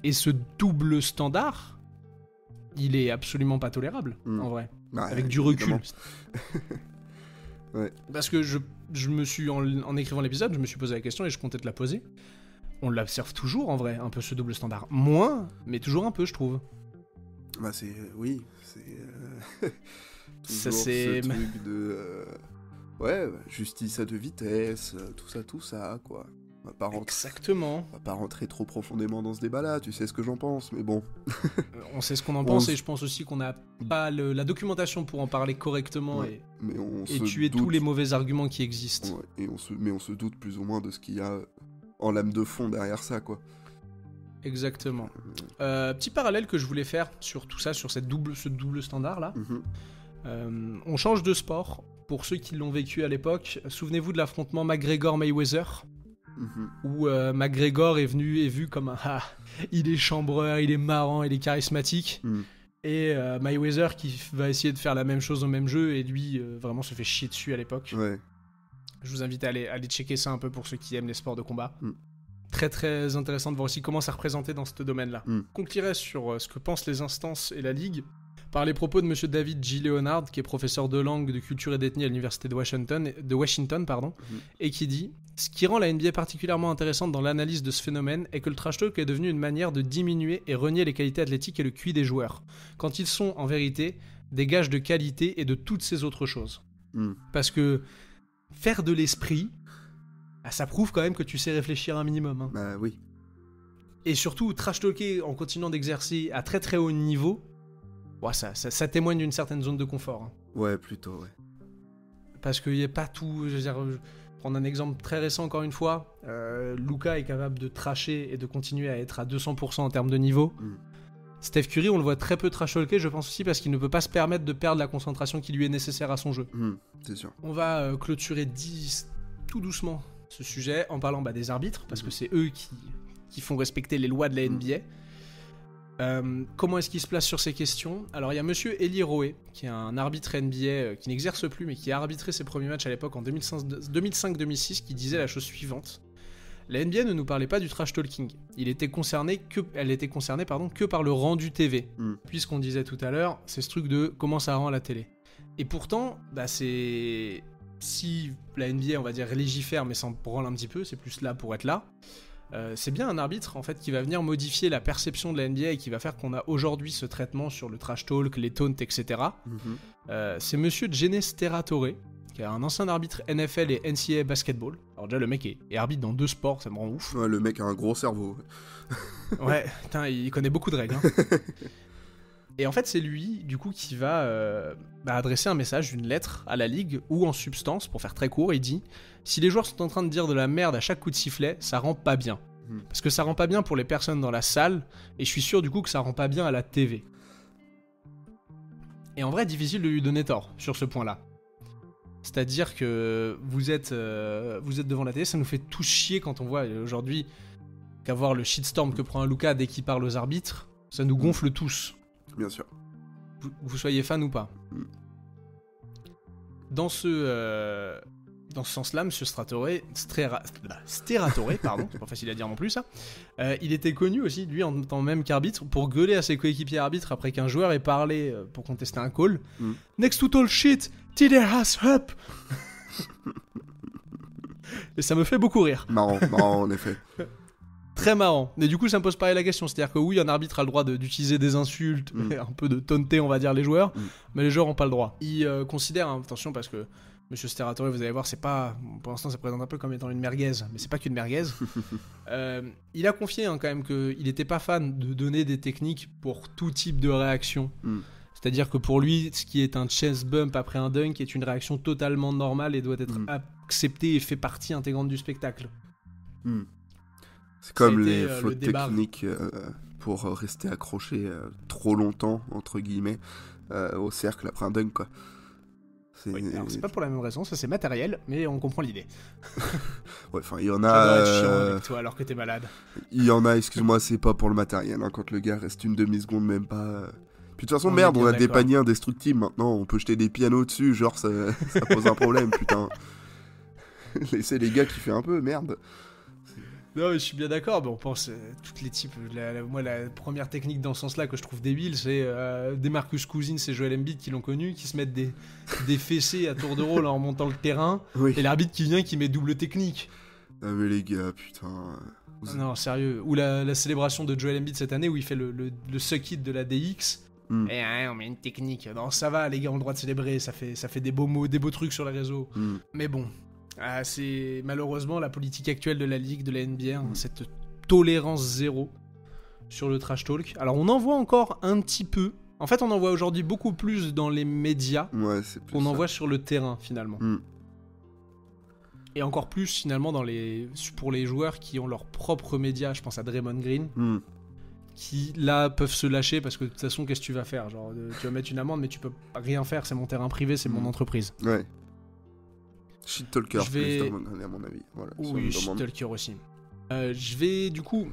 Et ce double standard, il est absolument pas tolérable, en vrai. Avec du recul. Ouais. Parce que je me suis, en écrivant l'épisode, je me suis posé la question et je comptais te la poser. On l'observe toujours, en vrai, un peu ce double standard. Moins, mais toujours un peu, je trouve. Oui, c'est... Ça, c'est... ce truc de... justice à deux vitesses, tout ça, quoi. Exactement. On va pas rentrer trop profondément dans ce débat-là, tu sais ce que j'en pense, mais bon. On sait ce qu'on en pense, et je pense aussi qu'on n'a pas la documentation pour en parler correctement et tuer tous les mauvais arguments qui existent. Ouais, mais on se doute plus ou moins de ce qu'il y a en lame de fond derrière ça, quoi. Exactement. Petit parallèle que je voulais faire sur tout ça, sur ce double standard-là. On change de sport. Pour ceux qui l'ont vécu à l'époque, souvenez-vous de l'affrontement McGregor-Mayweather, où McGregor est vu comme il est chambreur, il est marrant, il est charismatique, et Mayweather qui va essayer de faire la même chose au même jeu, et lui vraiment se fait chier dessus à l'époque. Ouais. Je vous invite à aller checker ça un peu pour ceux qui aiment les sports de combat. Très très intéressant de voir aussi comment ça représentait dans ce domaine-là. Conclurai sur ce que pensent les instances et la Ligue par les propos de monsieur David J. Leonard, qui est professeur de langue, de culture et d'ethnie à l'université de Washington, et qui dit « Ce qui rend la NBA particulièrement intéressante dans l'analyse de ce phénomène est que le trash talk est devenu une manière de diminuer et renier les qualités athlétiques et le QI des joueurs, quand ils sont, en vérité, des gages de qualité et de toutes ces autres choses. Parce que faire de l'esprit, ça prouve quand même que tu sais réfléchir un minimum. Hein. Bah oui. Et surtout, trash talker en continuant d'exercer à très très haut niveau, ça témoigne d'une certaine zone de confort. Hein. Ouais, plutôt, ouais. Parce qu'il n'y a pas tout... Je veux dire, prendre un exemple très récent encore une fois, Luka est capable de trasher et de continuer à être à 200% en termes de niveau. Steph Curry, on le voit très peu trash talker, je pense aussi parce qu'il ne peut pas se permettre de perdre la concentration qui lui est nécessaire à son jeu. C'est sûr. On va clôturer tout doucement ce sujet en parlant des arbitres, parce que c'est eux qui font respecter les lois de la NBA. Comment est-ce qu'il se place sur ces questions ? Alors il y a monsieur Eli Rowe, qui est un arbitre NBA qui n'exerce plus, mais qui a arbitré ses premiers matchs à l'époque en 2005-2006, qui disait la chose suivante. La NBA ne nous parlait pas du trash talking. Elle était concernée que par le rendu TV. Puisqu'on disait tout à l'heure, c'est ce truc de comment ça rend la télé. Et pourtant, c'est... Si la NBA, on va dire, légifère, mais s'en branle un petit peu, c'est plus là pour être là, c'est bien un arbitre, en fait, qui va venir modifier la perception de la NBA et qui va faire qu'on a aujourd'hui ce traitement sur le trash talk, les taunts, etc. C'est monsieur Gene Steratore, qui est un ancien arbitre NFL et NCAA basketball. Alors déjà, le mec est arbitre dans 2 sports, ça me rend ouf. Ouais, le mec a un gros cerveau. Ouais, putain, il connaît beaucoup de règles. Hein. Et en fait, c'est lui, du coup, qui va adresser un message, une lettre à la Ligue, où en substance, pour faire très court, il dit « Si les joueurs sont en train de dire de la merde à chaque coup de sifflet, ça rend pas bien. Parce que ça rend pas bien pour les personnes dans la salle, et je suis sûr du coup que ça rend pas bien à la TV. » Et en vrai, difficile de lui donner tort sur ce point-là. C'est-à-dire que vous êtes devant la télé, ça nous fait tout chier quand on voit aujourd'hui qu'avoir le shitstorm que prend un Luka dès qu'il parle aux arbitres, ça nous gonfle tous. Bien sûr. Vous soyez fan ou pas. Dans ce sens-là, M. Steratore, pardon, c'est pas facile à dire non plus ça, il était connu aussi, lui, en tant même qu'arbitre, pour gueuler à ses coéquipiers arbitres après qu'un joueur ait parlé pour contester un call. Next to all shit, till their ass up. Et ça me fait beaucoup rire. Marrant, en effet. Très marrant. Mais du coup, ça me pose pareil la question. C'est-à-dire que oui, un arbitre a le droit d'utiliser des insultes, un peu de taunter, on va dire, les joueurs, mais les joueurs n'ont pas le droit. Il considère, attention, parce que Monsieur Steratore, vous allez voir, c'est pas... Pour l'instant, ça présente un peu comme étant une merguez, mais c'est pas qu'une merguez. Il a confié quand même qu'il n'était pas fan de donner des techniques pour tout type de réaction. C'est-à-dire que pour lui, ce qui est un chest bump après un dunk est une réaction totalement normale et doit être acceptée et fait partie intégrante du spectacle. C'est comme les fautes techniques pour rester accroché trop longtemps, entre guillemets, au cercle après un dunk, quoi. Oui, alors c'est pas pour la même raison, ça c'est matériel, mais on comprend l'idée. Ouais, enfin, il y en a... J'adore être chiant avec toi alors que t'es malade. Il y en a, excuse-moi, c'est pas pour le matériel, hein, quand le gars reste une demi-seconde, même pas... Puis de toute façon, merde, on a des paniers indestructibles maintenant, on peut jeter des pianos dessus, genre ça pose un problème, putain. Laissez les gars kiffer un peu, merde. Non, mais je suis bien d'accord, mais on pense toutes les types. Moi, la première technique dans ce sens-là que je trouve débile, c'est Demarcus Cousins et Joel Embiid qui l'ont connu, qui se mettent des fessées à tour de rôle en remontant le terrain, et l'arbitre qui vient qui met double technique. Ah mais les gars, putain... Non, sérieux. Ou la célébration de Joel Embiid cette année où il fait le suck it de la DX. Et on met une technique. Non, ça va, les gars ont le droit de célébrer, ça fait des beaux mots, des beaux trucs sur les réseaux. Mais bon... c'est malheureusement la politique actuelle de la Ligue, de la NBA, cette tolérance zéro sur le trash talk. Alors on en voit encore un petit peu. En fait, on en voit aujourd'hui beaucoup plus dans les médias qu'on en voit sur le terrain, finalement. Et encore plus, finalement, pour les joueurs qui ont leurs propres médias. Je pense à Draymond Green, qui, là, peuvent se lâcher parce que, de toute façon, qu'est-ce que tu vas faire? Genre, tu vas mettre une amende, mais tu peux rien faire. C'est mon terrain privé, c'est mon entreprise. Ouais. Shit talker, à mon avis. Voilà, oui, shit talker aussi. Je vais du coup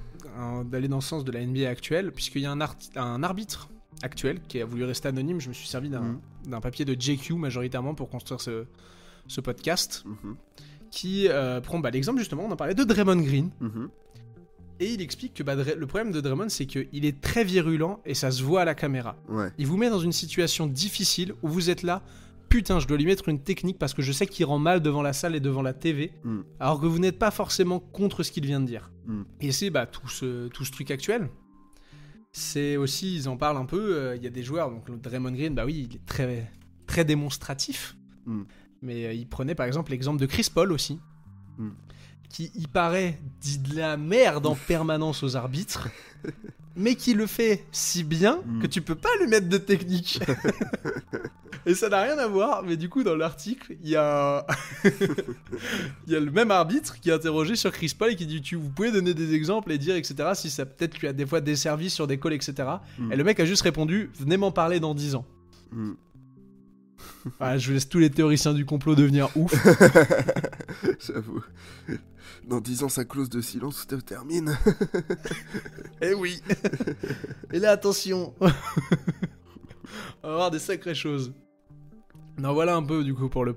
aller dans le sens de la NBA actuelle, puisqu'il y a un arbitre actuel qui a voulu rester anonyme. Je me suis servi d'un papier de JQ majoritairement pour construire ce podcast, qui prend l'exemple justement, on en parlait de Draymond Green. Et il explique que le problème de Draymond, c'est qu'il est très virulent et ça se voit à la caméra. Il vous met dans une situation difficile où vous êtes là. Putain, je dois lui mettre une technique parce que je sais qu'il rend mal devant la salle et devant la TV, alors que vous n'êtes pas forcément contre ce qu'il vient de dire. Et c'est tout ce truc actuel. C'est aussi, ils en parlent un peu, il y a des joueurs, donc Draymond Green, il est très, très démonstratif, mais il prenait par exemple l'exemple de Chris Paul aussi, qui, il paraît, dit de la merde en permanence aux arbitres, mais qui le fait si bien que tu peux pas lui mettre de technique. Et ça n'a rien à voir, mais du coup, dans l'article, il y a le même arbitre qui est interrogé sur Chris Paul et qui dit vous pouvez donner des exemples et dire, etc., si ça peut-être lui a des fois desservi sur des calls, etc. Et le mec a juste répondu venez m'en parler dans 10 ans. Voilà, je laisse tous les théoriciens du complot devenir ouf. J'avoue. Dans 10 ans, sa clause de silence se termine. Eh oui. Et là, attention. On va avoir des sacrées choses. Non, voilà un peu du coup pour le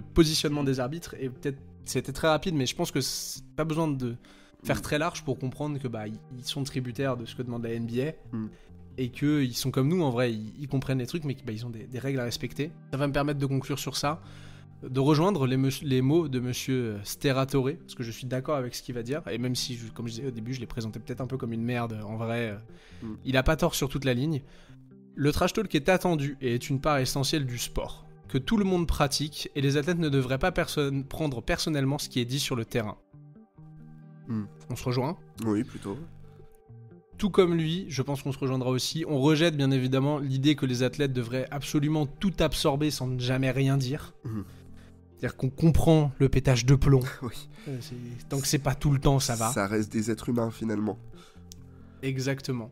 positionnement des arbitres. Et peut-être c'était très rapide, mais je pense que c'est pas besoin de faire très large pour comprendre que ils sont tributaires de ce que demande la NBA. Et qu'ils sont comme nous, en vrai, ils comprennent les trucs, mais qu'ils ont des règles à respecter. Ça va me permettre de conclure sur ça, de rejoindre les mots de monsieur Steratore, parce que je suis d'accord avec ce qu'il va dire, et même si, comme je disais au début, je l'ai présenté peut-être un peu comme une merde, en vrai, il a pas tort sur toute la ligne. Le trash talk est attendu et est une part essentielle du sport, que tout le monde pratique, et les athlètes ne devraient pas prendre personnellement ce qui est dit sur le terrain. On se rejoint ? Oui, plutôt. Tout comme lui, je pense qu'on se rejoindra aussi. On rejette bien évidemment l'idée que les athlètes devraient absolument tout absorber sans ne jamais rien dire. C'est-à-dire qu'on comprend le pétage de plomb. Oui. Tant que c'est pas tout le temps, ça va. Ça reste des êtres humains finalement. Exactement.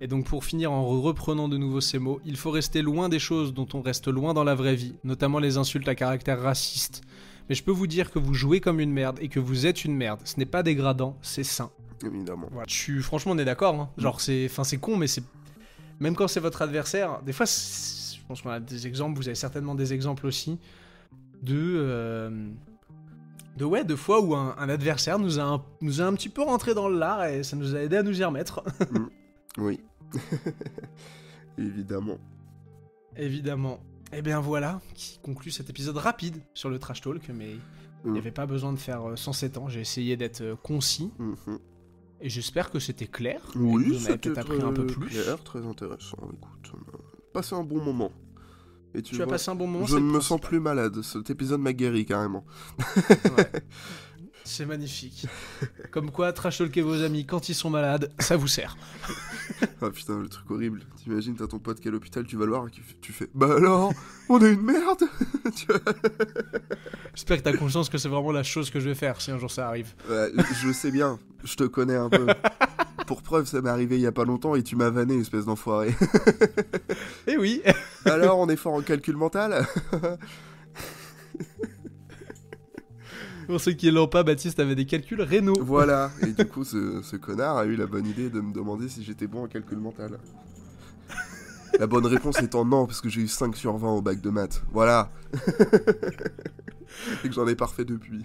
Et donc pour finir en reprenant de nouveau ces mots, il faut rester loin des choses dont on reste loin dans la vraie vie, notamment les insultes à caractère raciste. Mais je peux vous dire que vous jouez comme une merde et que vous êtes une merde. Ce n'est pas dégradant, c'est sain. Évidemment. Voilà. Franchement, on est d'accord. Hein. Genre, c'est con, mais c'est. Même quand c'est votre adversaire, des fois, je pense qu'on a des exemples, vous avez certainement des exemples aussi, de fois où un adversaire nous a un petit peu rentré dans le lard et ça nous a aidé à nous y remettre. Oui. Évidemment. Et bien voilà, qui conclut cet épisode rapide sur le trash talk, mais il n'y avait pas besoin de faire 107 ans, j'ai essayé d'être concis. Et j'espère que c'était clair. Oui, c'était appris un peu plus. Clair, très intéressant. Écoute, on a passé un bon moment. Et tu as passé un bon moment. Je ne me sens plus malade. Cet épisode m'a guéri carrément. Ouais. C'est magnifique. Comme quoi, trash talker vos amis quand ils sont malades, ça vous sert. Ah putain, le truc horrible. T'imagines, t'as ton pote qui est à l'hôpital, tu vas le voir et tu fais bah alors, on est une merde. Tu vois. J'espère que t'as conscience que c'est vraiment la chose que je vais faire si un jour ça arrive. Ouais, je sais bien, je te connais un peu. Pour preuve, ça m'est arrivé il y a pas longtemps et tu m'as vanné, espèce d'enfoiré. Eh oui. Alors, on est fort en calcul mental. Pour ceux qui l'ont pas, Baptiste avait des calculs rénaux. Voilà, et du coup, ce connard a eu la bonne idée de me demander si j'étais bon en calcul mental. La bonne réponse étant non, parce que j'ai eu 5 sur 20 au bac de maths. Voilà. Et que j'en ai pas refait depuis.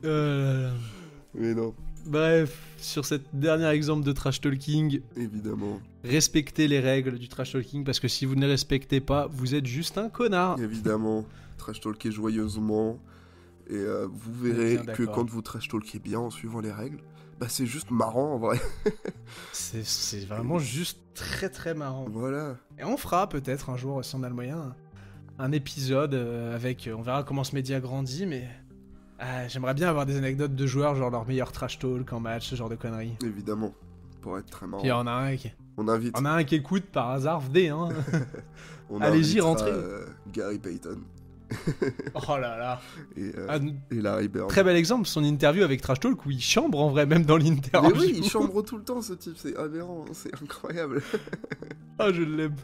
Mais non. Bref, sur cet dernier exemple de trash talking, Évidemment. respectez les règles du trash talking, parce que si vous ne les respectez pas, vous êtes juste un connard. Évidemment. Trash talker joyeusement. Et vous verrez que d'accord. quand vous trash talkez bien en suivant les règles, bah c'est juste marrant en vrai. C'est vraiment juste très très marrant. Voilà. Et on fera peut-être un jour, si on a le moyen, un épisode avec... on verra comment ce média grandit, mais... j'aimerais bien avoir des anecdotes de joueurs, genre leur meilleur trash talk en match, ce genre de conneries. Évidemment. Pour être très marrant. Puis on a un qui... On invite. On a un qui écoute par hasard, VD, hein. On Allez-y, invitera, rentrez. Gary Payton. Oh là là. Et Larry Bird. Très bel exemple, son interview avec Trash Talk où il chambre en vrai, même dans l'interview. Mais oui, il chambre tout le temps ce type, c'est aberrant, c'est incroyable. Ah, je l'aime.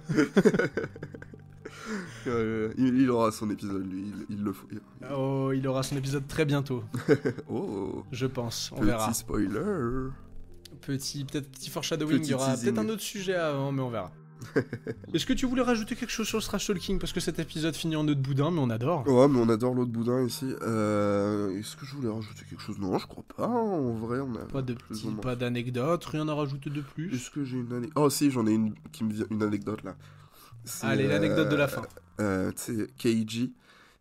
Il aura son épisode, lui, il le faut. Oh, il aura son épisode très bientôt. Oh, je pense, on petit verra. Spoiler. Peut-être petit foreshadowing, il y aura teasing. peut-être un autre sujet avant, mais on verra. Est-ce que tu voulais rajouter quelque chose sur le trash talking? Parce que cet épisode finit en nœud de boudin, mais on adore. Ouais, mais on adore l'autre boudin ici. Est-ce que je voulais rajouter quelque chose? Non, je crois pas. En vrai, on a Pas d'anecdote, rien à rajouter de plus. Est-ce que j'ai une anecdote? Oh si, j'en ai une qui me vient, une anecdote là. Allez, l'anecdote de la fin. Tu sais, Keiji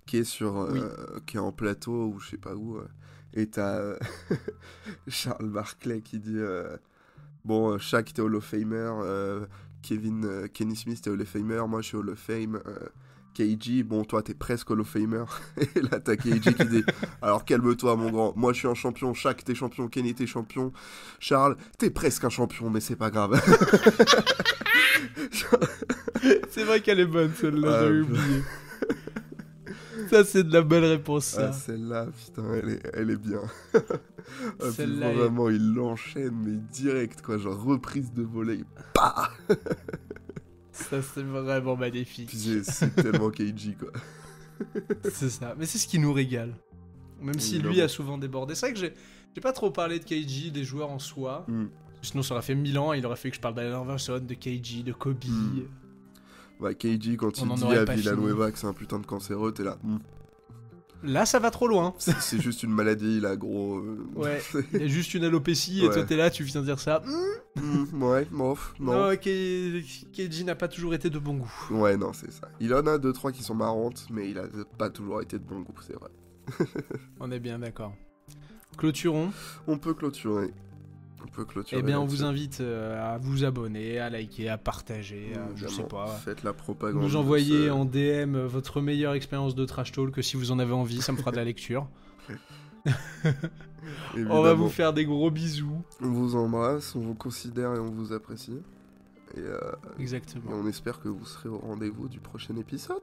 qui est Oui. qui est en plateau ou je sais pas où, et t'as Charles Barclay qui dit bon, Shaq t'es Hall of Famer, Kenny Smith t'es Hall of Famer, moi je suis Hall of Fame, Keiji, bon toi t'es presque Hall of Famer. Et là t'as Keiji qui dit alors calme-toi mon grand, moi je suis un champion, Shaq t'es champion, Kenny t'es champion, Charles t'es presque un champion mais c'est pas grave. C'est vrai qu'elle est bonne celle-là, j'avais oublié. Ça c'est de la bonne réponse ça. Ah, celle-là, putain, elle est bien. Celle-là vraiment, il l'enchaîne, mais direct, quoi, genre reprise de volée. Bah Ça c'est vraiment magnifique. Puis c'est tellement Keiji, quoi. C'est ça, mais c'est ce qui nous régale. Même si lui a souvent débordé. C'est vrai que j'ai pas trop parlé de Keiji, des joueurs en soi. Sinon ça aurait fait 1000 ans, il aurait fallu que je parle d'Allen Iverson, de Keiji, de Kobe. Ouais, Keiji, quand il dit à Villanueva que c'est un putain de cancéreux, t'es là. Là, ça va trop loin. C'est juste une maladie, là, gros. Ouais, il y a juste une alopécie et toi t'es là, tu viens dire ça. Ouais, bof, non. Non, Keiji n'a pas toujours été de bon goût. Ouais, non, c'est ça. Il en a 2-3 qui sont marrantes, mais il a pas toujours été de bon goût, c'est vrai. On est bien d'accord. Clôturons. On peut clôturer. Eh bien, on vous invite à vous abonner, à liker, à partager, je sais pas. Faites la propagande. Nous envoyer en DM votre meilleure expérience de trash talk, que si vous en avez envie, ça me fera de la lecture. On va vous faire des gros bisous. On vous embrasse, on vous considère et on vous apprécie. Et exactement. Et on espère que vous serez au rendez-vous du prochain épisode.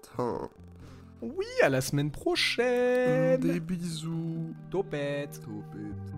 Oui, à la semaine prochaine. Des bisous. Topette. Topette.